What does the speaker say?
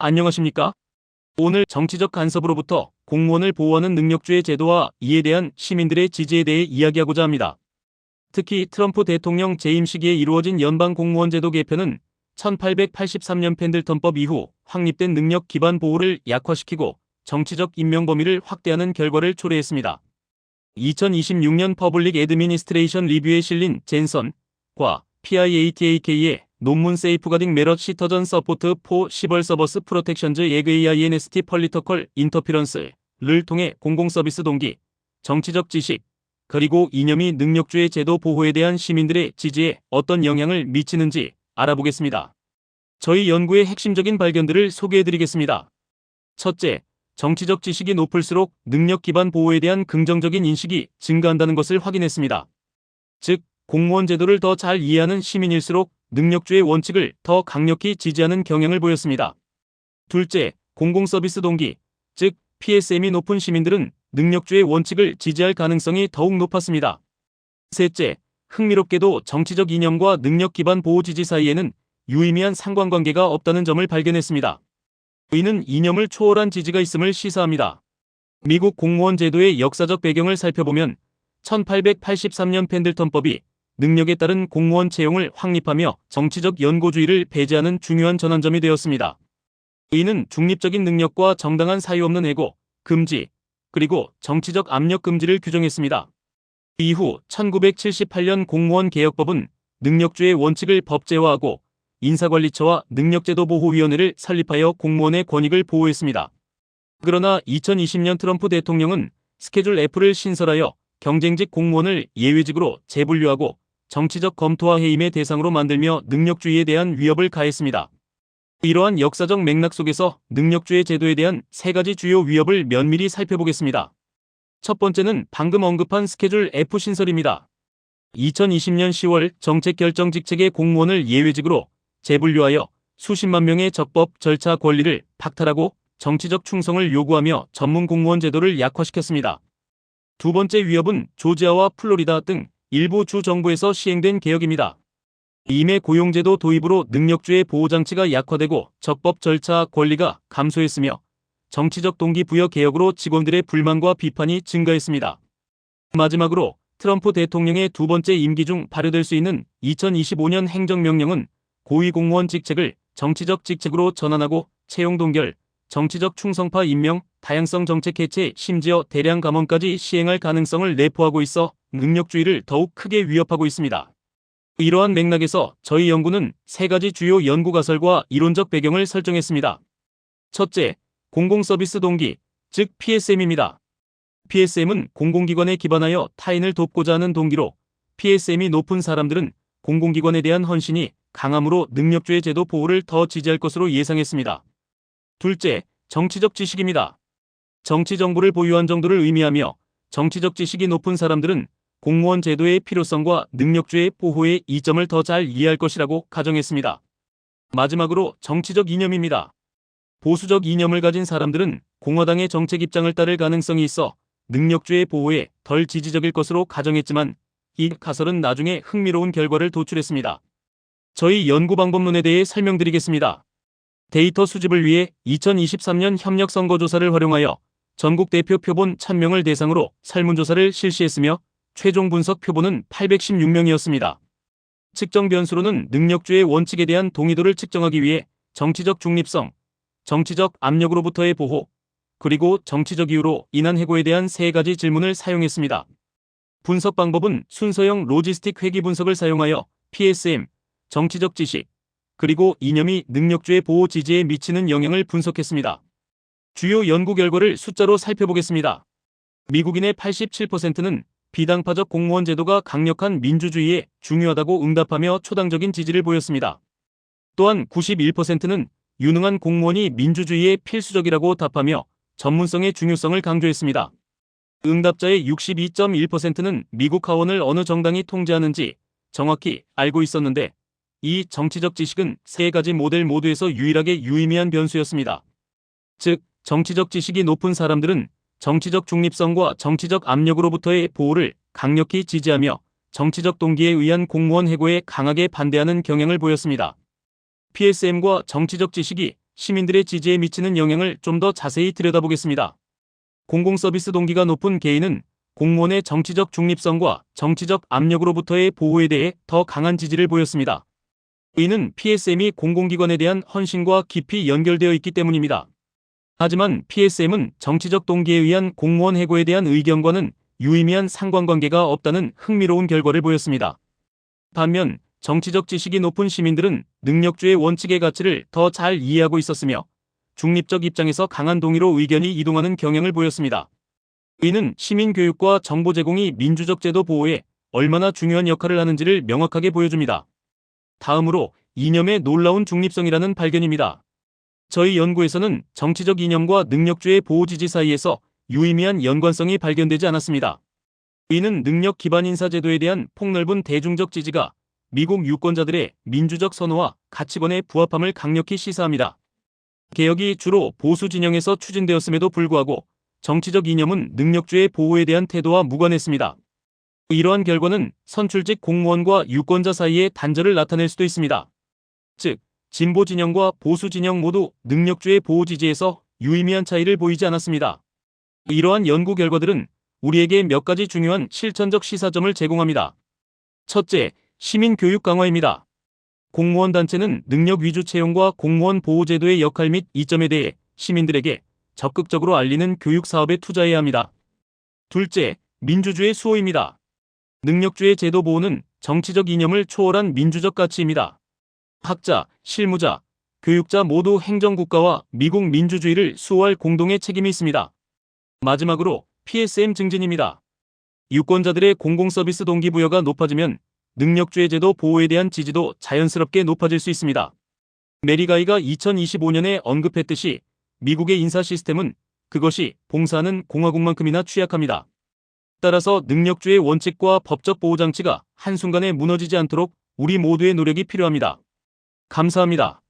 안녕하십니까? 오늘 정치적 간섭으로부터 공무원을 보호하는 능력주의 제도와 이에 대한 시민들의 지지에 대해 이야기하고자 합니다. 특히 트럼프 대통령 재임 시기에 이루어진 연방 공무원 제도 개편은 1883년 펜들턴법 이후 확립된 능력 기반 보호를 약화시키고 정치적 임명 범위를 확대하는 결과를 초래했습니다. 2026년 퍼블릭 애드미니스트레이션 리뷰에 실린 젠선과 PIATAK의 논문 세이프가딩 메럿 시터전 서포트 포 시벌 서버스 프로텍션즈 에그 AINST 펄리터컬 인터피런스를 통해 공공서비스 동기, 정치적 지식, 그리고 이념이 능력주의 제도 보호에 대한 시민들의 지지에 어떤 영향을 미치는지 알아보겠습니다. 저희 연구의 핵심적인 발견들을 소개해드리겠습니다. 첫째, 정치적 지식이 높을수록 능력 기반 보호에 대한 긍정적인 인식이 증가한다는 것을 확인했습니다. 즉, 공무원 제도를 더 잘 이해하는 시민일수록 능력주의 원칙을 더 강력히 지지하는 경향을 보였습니다. 둘째, 공공서비스 동기, 즉 PSM이 높은 시민들은 능력주의 원칙을 지지할 가능성이 더욱 높았습니다. 셋째, 흥미롭게도 정치적 이념과 능력 기반 보호 지지 사이에는 유의미한 상관관계가 없다는 점을 발견했습니다. 이는 이념을 초월한 지지가 있음을 시사합니다. 미국 공무원 제도의 역사적 배경을 살펴보면 1883년 펜들턴법이 능력에 따른 공무원 채용을 확립하며 정치적 연고주의를 배제하는 중요한 전환점이 되었습니다. 이는 중립적인 능력과 정당한 사유 없는 해고, 금지, 그리고 정치적 압력 금지를 규정했습니다. 이후 1978년 공무원 개혁법은 능력주의 원칙을 법제화하고 인사관리처와 능력제도보호위원회를 설립하여 공무원의 권익을 보호했습니다. 그러나 2020년 트럼프 대통령은 스케줄 F를 신설하여 경쟁직 공무원을 예외직으로 재분류하고 정치적 검토와 해임의 대상으로 만들며 능력주의에 대한 위협을 가했습니다. 이러한 역사적 맥락 속에서 능력주의 제도에 대한 세 가지 주요 위협을 면밀히 살펴보겠습니다. 첫 번째는 방금 언급한 스케줄 F 신설입니다. 2020년 10월 정책결정직책의 공무원을 예외직으로 재분류하여 수십만 명의 적법 절차 권리를 박탈하고 정치적 충성을 요구하며 전문 공무원 제도를 약화시켰습니다. 두 번째 위협은 조지아와 플로리다 등 일부 주 정부에서 시행된 개혁입니다. 임의 고용제도 도입으로 능력주의 보호장치가 약화되고 적법 절차 권리가 감소했으며 정치적 동기부여 개혁으로 직원들의 불만과 비판이 증가했습니다. 마지막으로 트럼프 대통령의 두 번째 임기 중 발효될 수 있는 2025년 행정명령은 고위공무원 직책을 정치적 직책으로 전환하고 채용 동결, 정치적 충성파 임명, 다양성 정책 해체, 심지어 대량 감원까지 시행할 가능성을 내포하고 있어 능력주의를 더욱 크게 위협하고 있습니다. 이러한 맥락에서 저희 연구는 세 가지 주요 연구 가설과 이론적 배경을 설정했습니다. 첫째, 공공서비스 동기, 즉 PSM입니다. PSM은 공공기관에 기반하여 타인을 돕고자 하는 동기로 PSM이 높은 사람들은 공공기관에 대한 헌신이 강함으로 능력주의 제도 보호를 더 지지할 것으로 예상했습니다. 둘째, 정치적 지식입니다. 정치 정보를 보유한 정도를 의미하며 정치적 지식이 높은 사람들은 공무원 제도의 필요성과 능력주의 보호의 이점을 더 잘 이해할 것이라고 가정했습니다. 마지막으로 정치적 이념입니다. 보수적 이념을 가진 사람들은 공화당의 정책 입장을 따를 가능성이 있어 능력주의 보호에 덜 지지적일 것으로 가정했지만 이 가설은 나중에 흥미로운 결과를 도출했습니다. 저희 연구 방법론에 대해 설명드리겠습니다. 데이터 수집을 위해 2023년 협력 선거조사를 활용하여 전국 대표 표본 1000명을 대상으로 설문조사를 실시했으며 최종 분석 표본은 816명이었습니다. 측정 변수로는 능력주의 원칙에 대한 동의도를 측정하기 위해 정치적 중립성, 정치적 압력으로부터의 보호, 그리고 정치적 이유로 인한 해고에 대한 세 가지 질문을 사용했습니다. 분석 방법은 순서형 로지스틱 회귀 분석을 사용하여 PSM, 정치적 지식, 그리고 이념이 능력주의 보호 지지에 미치는 영향을 분석했습니다. 주요 연구 결과를 숫자로 살펴보겠습니다. 미국인의 87%는 비당파적 공무원 제도가 강력한 민주주의에 중요하다고 응답하며 초당적인 지지를 보였습니다. 또한 91%는 유능한 공무원이 민주주의에 필수적이라고 답하며 전문성의 중요성을 강조했습니다. 응답자의 62.1%는 미국 하원을 어느 정당이 통제하는지 정확히 알고 있었는데 이 정치적 지식은 세 가지 모델 모두에서 유일하게 유의미한 변수였습니다. 즉, 정치적 지식이 높은 사람들은 정치적 중립성과 정치적 압력으로부터의 보호를 강력히 지지하며 정치적 동기에 의한 공무원 해고에 강하게 반대하는 경향을 보였습니다. PSM과 정치적 지식이 시민들의 지지에 미치는 영향을 좀 더 자세히 들여다보겠습니다. 공공서비스 동기가 높은 개인은 공무원의 정치적 중립성과 정치적 압력으로부터의 보호에 대해 더 강한 지지를 보였습니다. 이는 PSM이 공공기관에 대한 헌신과 깊이 연결되어 있기 때문입니다. 하지만 PSM은 정치적 동기에 의한 공무원 해고에 대한 의견과는 유의미한 상관관계가 없다는 흥미로운 결과를 보였습니다. 반면 정치적 지식이 높은 시민들은 능력주의 원칙의 가치를 더 잘 이해하고 있었으며 중립적 입장에서 강한 동의로 의견이 이동하는 경향을 보였습니다. 이는 시민 교육과 정보 제공이 민주적 제도 보호에 얼마나 중요한 역할을 하는지를 명확하게 보여줍니다. 다음으로 이념의 놀라운 중립성이라는 발견입니다. 저희 연구에서는 정치적 이념과 능력주의 보호 지지 사이에서 유의미한 연관성이 발견되지 않았습니다. 이는 능력 기반 인사 제도에 대한 폭넓은 대중적 지지가 미국 유권자들의 민주적 선호와 가치관의 부합함을 강력히 시사합니다. 개혁이 주로 보수 진영에서 추진되었음에도 불구하고 정치적 이념은 능력주의 보호에 대한 태도와 무관했습니다. 이러한 결과는 선출직 공무원과 유권자 사이의 단절을 나타낼 수도 있습니다. 즉, 진보 진영과 보수 진영 모두 능력주의 보호 지지에서 유의미한 차이를 보이지 않았습니다. 이러한 연구 결과들은 우리에게 몇 가지 중요한 실천적 시사점을 제공합니다. 첫째, 시민 교육 강화입니다. 공무원 단체는 능력 위주 채용과 공무원 보호 제도의 역할 및 이점에 대해 시민들에게 적극적으로 알리는 교육 사업에 투자해야 합니다. 둘째, 민주주의 수호입니다. 능력주의 제도 보호는 정치적 이념을 초월한 민주적 가치입니다. 학자, 실무자, 교육자 모두 행정국가와 미국 민주주의를 수호할 공동의 책임이 있습니다. 마지막으로 PSM 증진입니다. 유권자들의 공공서비스 동기부여가 높아지면 능력주의 제도 보호에 대한 지지도 자연스럽게 높아질 수 있습니다. 메리가이가 2025년에 언급했듯이 미국의 인사 시스템은 그것이 봉사하는 공화국만큼이나 취약합니다. 따라서 능력주의 원칙과 법적 보호장치가 한순간에 무너지지 않도록 우리 모두의 노력이 필요합니다. 감사합니다.